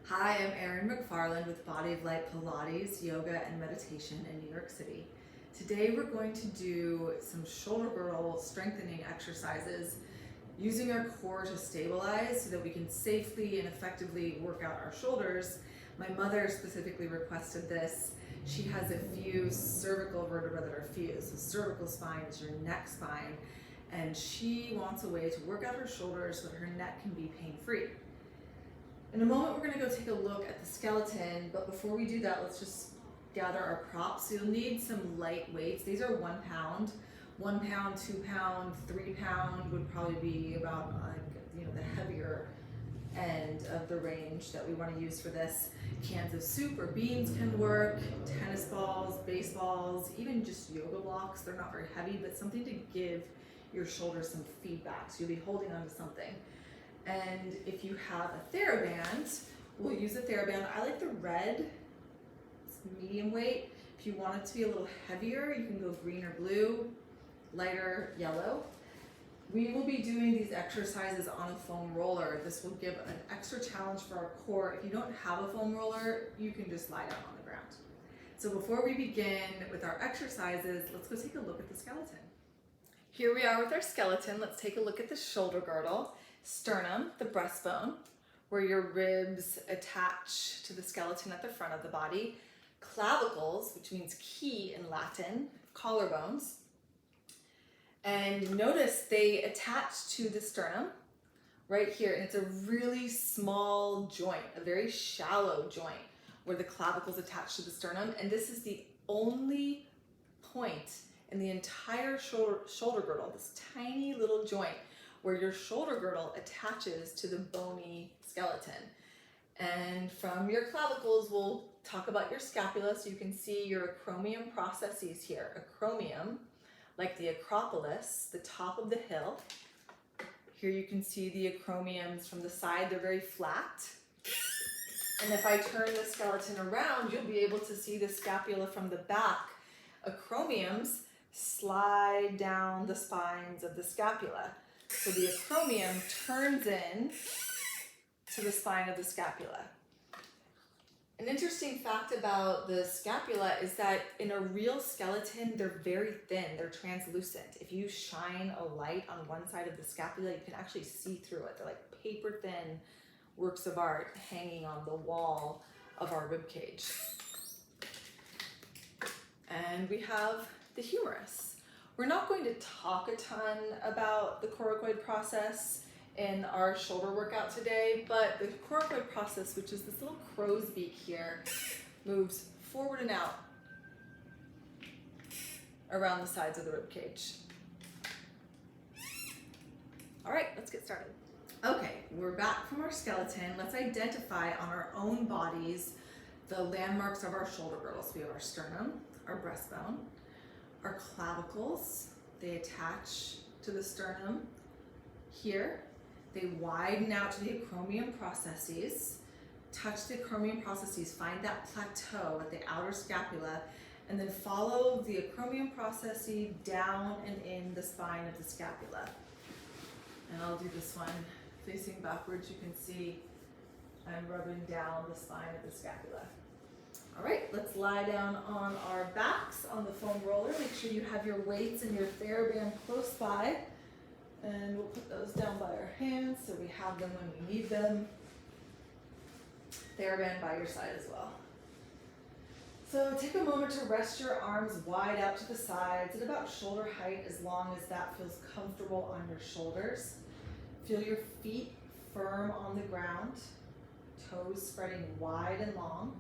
Hi, I'm Erin McFarland with Body of Light Pilates, Yoga, and Meditation in New York City. Today we're going to do some shoulder girdle strengthening exercises using our core to stabilize so that we can safely and effectively work out our shoulders. My mother specifically requested this. She has a few cervical vertebrae that are fused. The cervical spine is your neck spine, and she wants a way to work out her shoulders so that her neck can be pain-free. In a moment, we're going to go take a look at the skeleton, but before we do that, let's just gather our props. So you'll need some light weights. These are 1 pound. 1 pound, 2 pound, 3 pound would probably be about the heavier end of the range that we want to use for this. Cans of soup or beans can work, tennis balls, baseballs, even just yoga blocks. They're not very heavy, but something to give your shoulders some feedback. So you'll be holding onto something. And if you have a theraband, we'll use a theraband. I like the red, it's medium weight. If you want it to be a little heavier, you can go green or blue, lighter yellow. We will be doing these exercises on a foam roller. This will give an extra challenge for our core. If you don't have a foam roller, you can just lie down on the ground. So before we begin with our exercises, let's go take a look at the skeleton. Here we are with our skeleton. Let's take a look at the shoulder girdle. Sternum, the breastbone, where your ribs attach to the skeleton at the front of the body. Clavicles, which means key in Latin, collarbones. And notice they attach to the sternum right here. And it's a really small joint, a very shallow joint where the clavicles attach to the sternum. And this is the only point in the entire shoulder girdle, this tiny little joint where your shoulder girdle attaches to the bony skeleton. And from your clavicles, we'll talk about your scapula so you can see your acromion processes here. Acromion, like the Acropolis, the top of the hill. Here you can see the acromions from the side, they're very flat. And if I turn the skeleton around, you'll be able to see the scapula from the back. Acromions slide down the spines of the scapula. So the acromion turns in to the spine of the scapula. An interesting fact about the scapula is that in a real skeleton, they're very thin, they're translucent. If you shine a light on one side of the scapula, you can actually see through it. They're like paper thin works of art hanging on the wall of our rib cage. And we have the humerus. We're not going to talk a ton about the coracoid process in our shoulder workout today, but the coracoid process, which is this little crow's beak here, moves forward and out around the sides of the rib cage. All right, let's get started. Okay, we're back from our skeleton. Let's identify on our own bodies the landmarks of our shoulder girdles. We have our sternum, our breastbone, our clavicles, they attach to the sternum here. They widen out to the acromion processes, touch the acromion processes, find that plateau at the outer scapula, and then follow the acromion processes down and in the spine of the scapula. And I'll do this one facing backwards. You can see I'm rubbing down the spine of the scapula. All right, let's lie down on our backs on the foam roller. Make sure you have your weights and your theraband close by. And we'll put those down by our hands so we have them when we need them. Theraband by your side as well. So take a moment to rest your arms wide out to the sides at about shoulder height, as long as that feels comfortable on your shoulders. Feel your feet firm on the ground, toes spreading wide and long.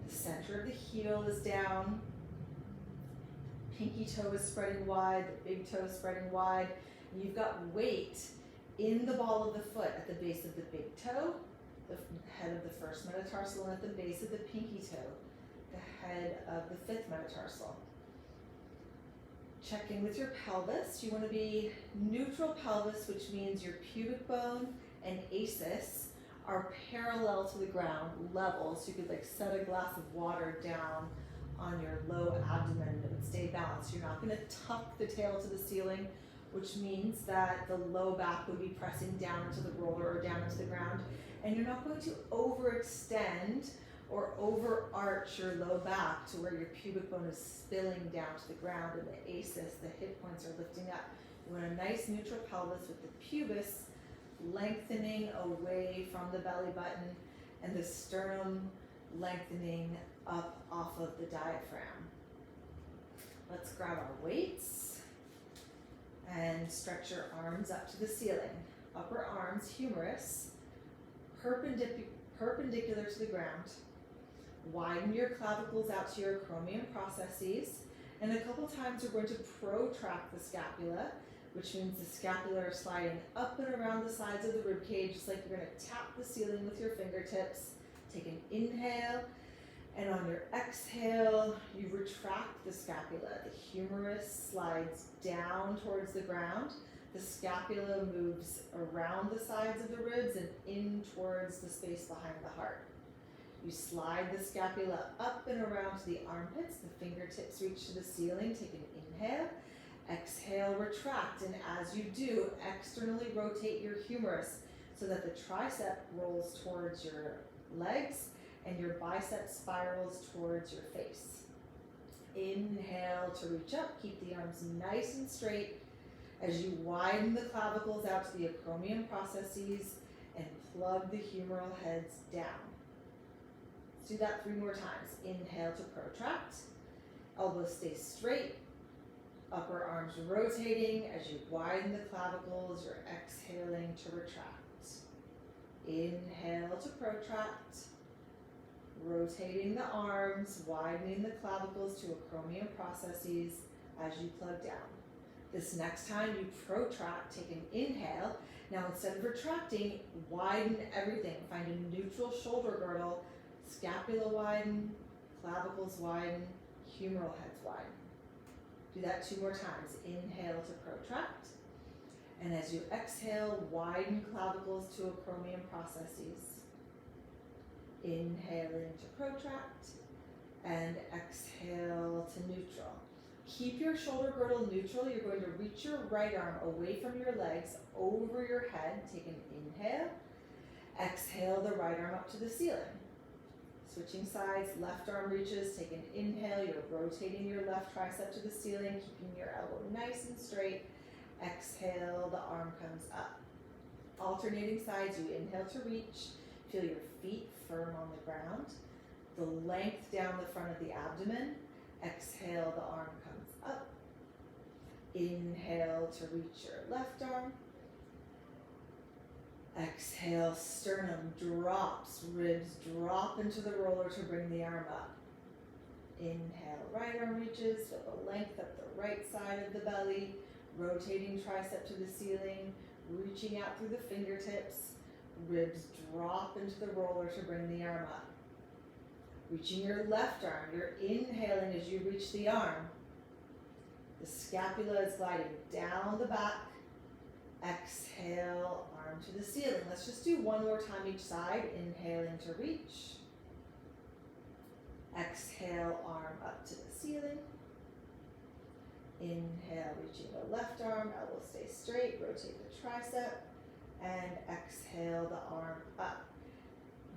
The center of the heel is down. Pinky toe is spreading wide, the big toe is spreading wide. And you've got weight in the ball of the foot at the base of the big toe, the head of the first metatarsal, and at the base of the pinky toe, the head of the fifth metatarsal. Check in with your pelvis. You want to be neutral pelvis, which means your pubic bone and asis are parallel to the ground, level, so you could like set a glass of water down on your low abdomen and it would stay balanced. You're not going to tuck the tail to the ceiling which means that the low back would be pressing down into the roller or down into the ground, and you're not going to overextend or overarch your low back to where your pubic bone is spilling down to the ground and the ACES, the hip points, are lifting up. You want a nice neutral pelvis with the pubis lengthening away from the belly button and the sternum lengthening up off of the diaphragm. Let's grab our weights and stretch your arms up to the ceiling. Upper arms humerus, perpendicular to the ground. Widen your clavicles out to your acromion processes, and a couple times we're going to protract the scapula, which means the scapula are sliding up and around the sides of the rib cage, just like you're going to tap the ceiling with your fingertips. Take an inhale, and on your exhale, you retract the scapula. The humerus slides down towards the ground. The scapula moves around the sides of the ribs and in towards the space behind the heart. You slide the scapula up and around to the armpits. The fingertips reach to the ceiling. Take an inhale. Exhale, retract. And as you do, externally rotate your humerus so that the tricep rolls towards your legs and your bicep spirals towards your face. Inhale to reach up. Keep the arms nice and straight as you widen the clavicles out to the acromion processes and plug the humeral heads down. Let's do that 3 more times. Inhale to protract. Elbows stay straight. Upper arms rotating as you widen the clavicles. You're exhaling to retract. Inhale to protract. Rotating the arms, widening the clavicles to acromion processes as you plug down. This next time you protract, take an inhale. Now instead of retracting, widen everything. Find a neutral shoulder girdle. Scapula widen, clavicles widen, humeral heads widen. Do that 2 more times. Inhale to protract. And as you exhale, widen clavicles to acromion processes. Inhaling to protract. And exhale to neutral. Keep your shoulder girdle neutral. You're going to reach your right arm away from your legs, over your head. Take an inhale. Exhale the right arm up to the ceiling. Switching sides, left arm reaches, take an inhale, you're rotating your left tricep to the ceiling, keeping your elbow nice and straight. Exhale, the arm comes up. Alternating sides, you inhale to reach, feel your feet firm on the ground. The length down the front of the abdomen. Exhale, the arm comes up. Inhale to reach your left arm. Exhale, sternum drops, ribs drop into the roller to bring the arm up. Inhale, right arm reaches, feel the length up the right side of the belly, rotating tricep to the ceiling, reaching out through the fingertips, ribs drop into the roller to bring the arm up. Reaching your left arm, you're inhaling as you reach the arm. The scapula is gliding down the back. Exhale, arm to the ceiling. Let's just do 1 more time each side. Inhaling to reach. Exhale, arm up to the ceiling. Inhale, reaching the left arm, elbow stay straight, rotate the tricep, and exhale the arm up.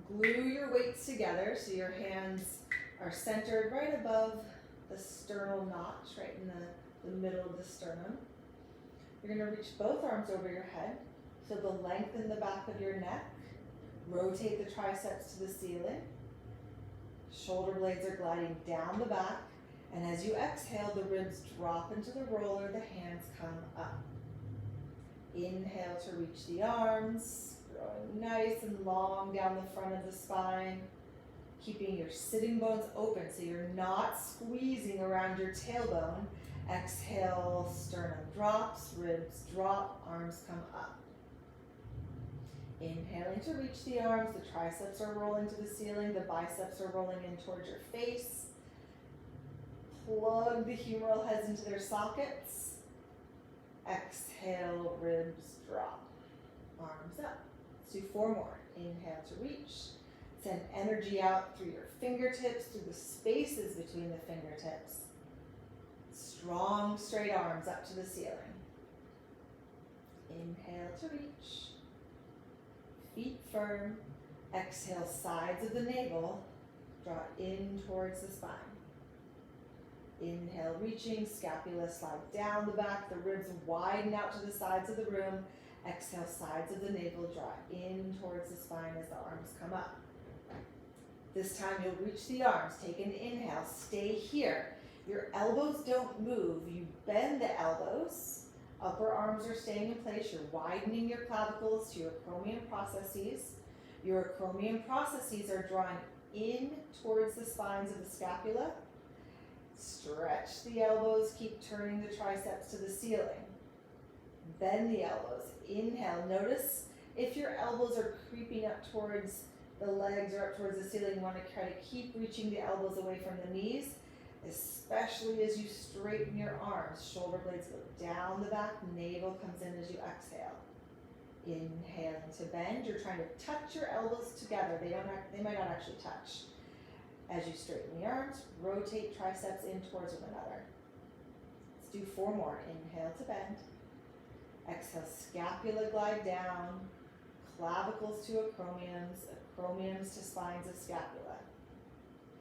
Glue your weights together so your hands are centered right above the sternal notch, right in the middle of the sternum. You're going to reach both arms over your head, so the length in the back of your neck. Rotate the triceps to the ceiling. Shoulder blades are gliding down the back, and as you exhale, the ribs drop into the roller, the hands come up. Inhale to reach the arms, growing nice and long down the front of the spine, keeping your sitting bones open so you're not squeezing around your tailbone. Exhale, sternum drops, ribs drop, arms come up. Inhaling to reach the arms, the triceps are rolling to the ceiling, the biceps are rolling in towards your face. Plug the humeral heads into their sockets. Exhale, ribs drop, arms up. Let's do 4 more. Inhale to reach. Send energy out through your fingertips, through the spaces between the fingertips. Strong, straight arms up to the ceiling. Inhale to reach. Feet firm. Exhale, sides of the navel. Draw in towards the spine. Inhale, reaching, scapula slide down the back, the ribs widen out to the sides of the room. Exhale, sides of the navel, draw in towards the spine as the arms come up. This time you'll reach the arms, take an inhale, stay here. Your elbows don't move, you bend the elbows. Upper arms are staying in place, you're widening your clavicles to your acromion processes. Your acromion processes are drawing in towards the spines of the scapula. Stretch the elbows, keep turning the triceps to the ceiling. Bend the elbows, inhale. Notice if your elbows are creeping up towards the legs or up towards the ceiling, you want to try to keep reaching the elbows away from the knees, especially as you straighten your arms. Shoulder blades go down the back, navel comes in as you exhale. Inhaling to bend, you're trying to touch your elbows together. They might not actually touch. As you straighten the arms, rotate triceps in towards one another. Let's do 4 more. Inhale to bend. Exhale, scapula glide down, clavicles to acromions, acromions to spines of scapula.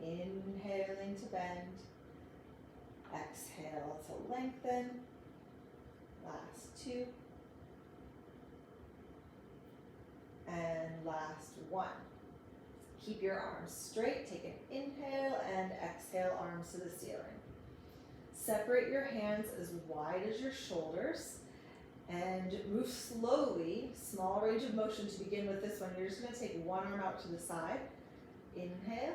Inhaling to bend. Exhale to lengthen. Last 2. And last 1. Keep your arms straight, take an inhale and exhale, arms to the ceiling. Separate your hands as wide as your shoulders and move slowly, small range of motion to begin with this one. You're just going to take one arm out to the side, inhale,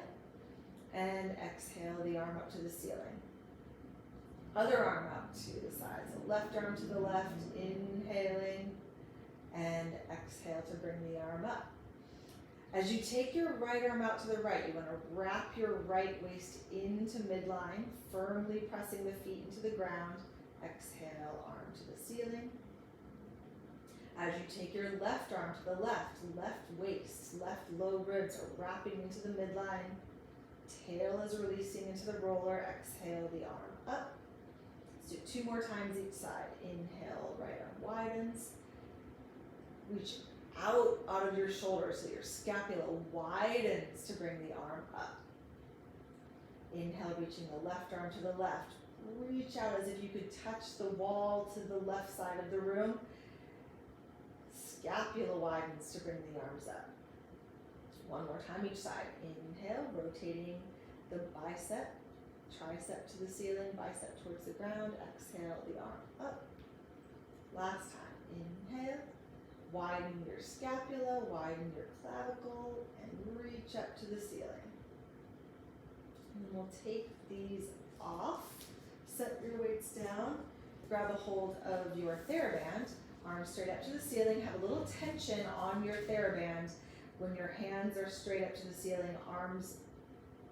and exhale the arm up to the ceiling. Other arm out to the side, so left arm to the left, inhaling, and exhale to bring the arm up. As you take your right arm out to the right, you want to wrap your right waist into midline, firmly pressing the feet into the ground. Exhale, arm to the ceiling. As you take your left arm to the left, left waist, left low ribs are wrapping into the midline. Tail is releasing into the roller. Exhale the arm up. Let's do 2 more times each side. Inhale, right arm widens. Reach out of your shoulders so your scapula widens to bring the arm up. Inhale, reaching the left arm to the left. Reach out as if you could touch the wall to the left side of the room. Scapula widens to bring the arms up. 1 more time each side. Inhale, rotating the bicep, tricep to the ceiling, bicep towards the ground. Exhale, the arm up. Last time. Inhale. Widen your scapula, widen your clavicle, and reach up to the ceiling. And then we'll take these off, set your weights down, grab a hold of your theraband, arms straight up to the ceiling, have a little tension on your theraband when your hands are straight up to the ceiling, arms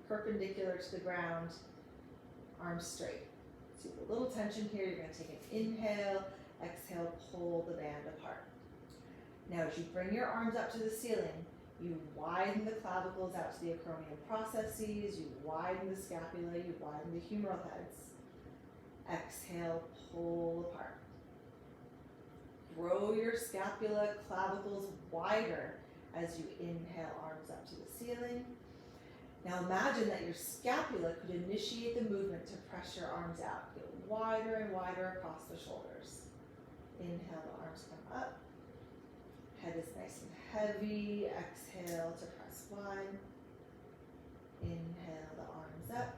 perpendicular to the ground, arms straight. So you have a little tension here, you're going to take an inhale, exhale, pull the band apart. Now as you bring your arms up to the ceiling, you widen the clavicles out to the acromion processes, you widen the scapula, you widen the humeral heads. Exhale, pull apart. Grow your scapula, clavicles wider as you inhale, arms up to the ceiling. Now imagine that your scapula could initiate the movement to press your arms out. Get wider and wider across the shoulders. Inhale, the arms come up. Head is nice and heavy. Exhale to press wide. Inhale, the arms up.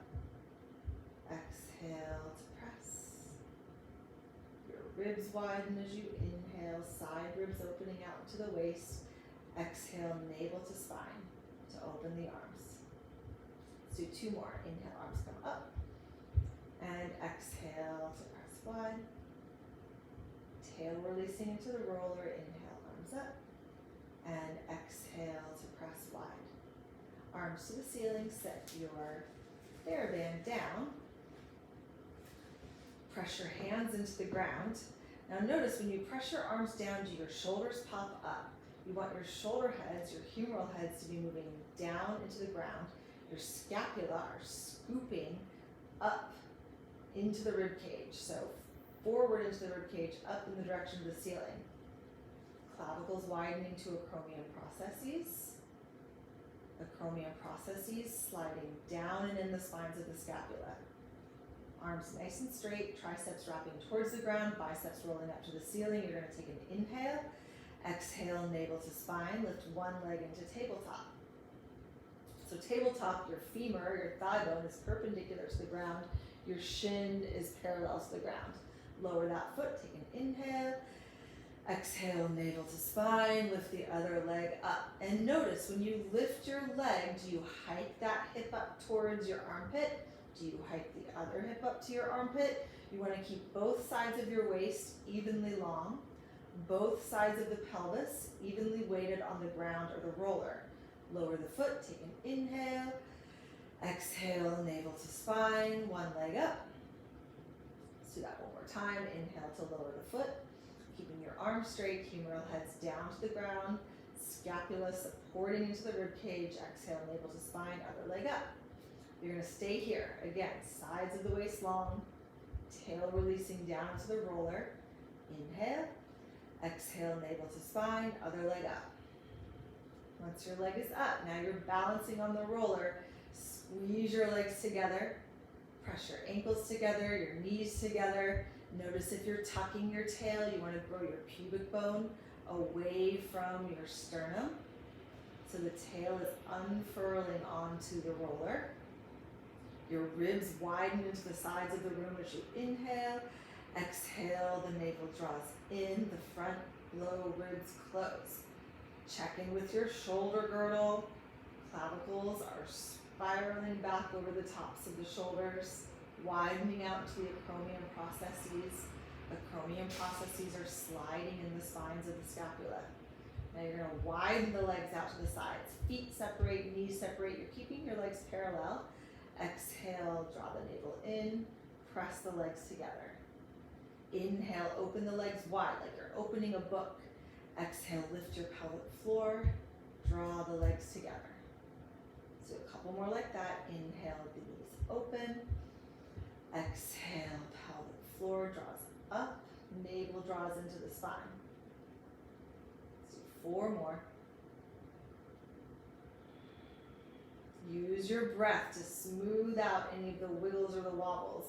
Exhale to press. Your ribs widen as you inhale. Side ribs opening out to the waist. Exhale, navel to spine to open the arms. Let's do 2 more. Inhale, arms come up. And exhale to press wide. Tail releasing into the roller. Inhale, arms up. And exhale to press wide. Arms to the ceiling. Set your theraband down. Press your hands into the ground. Now notice when you press your arms down, do your shoulders pop up? You want your shoulder heads, your humeral heads to be moving down into the ground. Your scapula are scooping up into the rib cage. So forward into the rib cage, up in the direction of the ceiling. Clavicles widening to acromion processes. Acromion processes sliding down and in the spines of the scapula. Arms nice and straight, triceps wrapping towards the ground, biceps rolling up to the ceiling. You're going to take an inhale. Exhale, navel to spine. Lift one leg into tabletop. So tabletop, your femur, your thigh bone is perpendicular to the ground. Your shin is parallel to the ground. Lower that foot, take an inhale. Exhale, navel to spine, lift the other leg up. And notice when you lift your leg, do you hike that hip up towards your armpit? Do you hike the other hip up to your armpit? You want to keep both sides of your waist evenly long, both sides of the pelvis evenly weighted on the ground or the roller. Lower the foot, take an inhale. Exhale, navel to spine, one leg up. Let's do that one more time. Inhale to lower the foot. Keeping your arms straight, humeral heads down to the ground, scapula supporting into the rib cage. Exhale, navel to spine, other leg up. You're going to stay here. Again, sides of the waist long, tail releasing down to the roller. Inhale, exhale, navel to spine, other leg up. Once your leg is up, now you're balancing on the roller. Squeeze your legs together, press your ankles together, your knees together. Notice if you're tucking your tail, you want to grow your pubic bone away from your sternum. So the tail is unfurling onto the roller. Your ribs widen into the sides of the room as you inhale. Exhale, the navel draws in, the front low ribs close. Check in with your shoulder girdle. Clavicles are spiraling back over the tops of the shoulders, widening out to the acromion processes. Acromion processes are sliding in the spines of the scapula. Now you're going to widen the legs out to the sides. Feet separate, knees separate. You're keeping your legs parallel. Exhale, draw the navel in, press the legs together. Inhale, open the legs wide like you're opening a book. Exhale, lift your pelvic floor, draw the legs together. So a couple more like that. Inhale, the knees open. Exhale, pelvic floor draws up, navel draws into the spine. Let's do 4 more. Use your breath to smooth out any of the wiggles or the wobbles.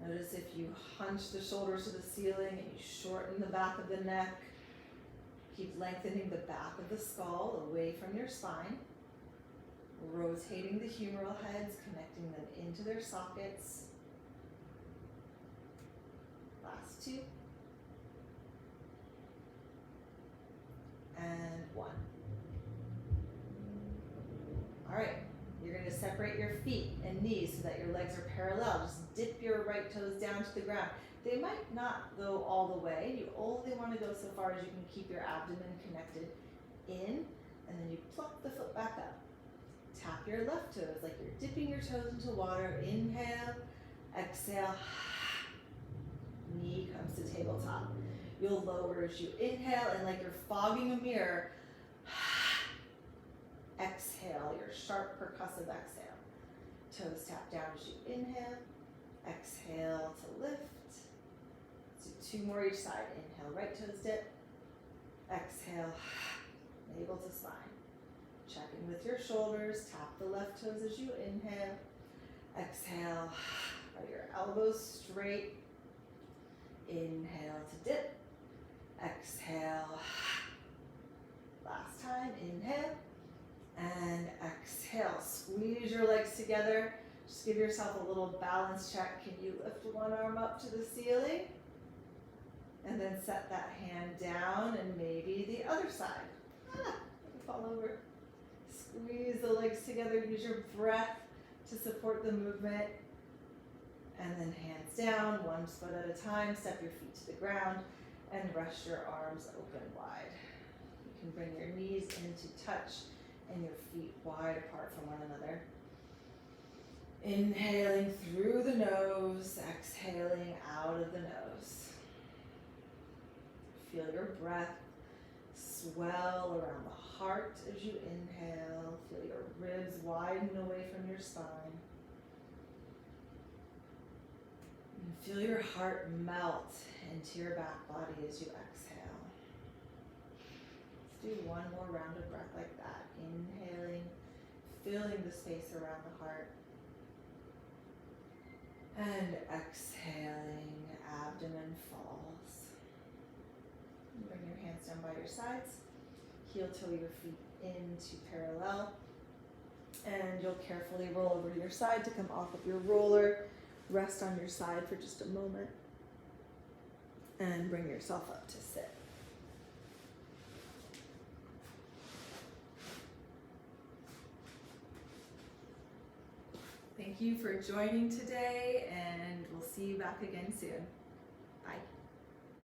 Notice if you hunch the shoulders to the ceiling and you shorten the back of the neck. Keep lengthening the back of the skull away from your spine. Rotating the humeral heads, connecting them into their sockets. Last 2. And 1. All right, you're going to separate your feet and knees so that your legs are parallel. Just dip your right toes down to the ground. They might not go all the way. You only want to go so far as you can keep your abdomen connected in, and then you pluck the foot back up. Tap your left toes like you're dipping your toes into water. Inhale, exhale, knee comes to tabletop. You'll lower as you inhale, and like you're fogging a mirror, exhale, your sharp percussive exhale. Toes tap down as you inhale, exhale to lift. Let's do 2 more each side. Inhale, right toes dip, exhale, navel to spine. Check in with your shoulders, tap the left toes as you inhale, exhale, are your elbows straight, inhale to dip, exhale, last time, inhale, and exhale. Squeeze your legs together, just give yourself a little balance check. Can you lift one arm up to the ceiling? And then set that hand down and maybe the other side. Fall over. Squeeze the legs together, use your breath to support the movement. And then hands down, one foot at a time, step your feet to the ground and rest your arms open wide. You can bring your knees into touch and your feet wide apart from one another. Inhaling through the nose, exhaling out of the nose. Feel your breath swell around the heart as you inhale. Feel your ribs widen away from your spine. And Feel your heart melt into your back body as you exhale. Let's do one more round of breath like that. Inhaling, filling the space around the heart. And exhaling, abdomen falls. Bring your hands down by your sides. Heel toe your feet into parallel. And you'll carefully roll over to your side to come off of your roller. Rest on your side for just a moment. And bring yourself up to sit. Thank you for joining today, and we'll see you back again soon.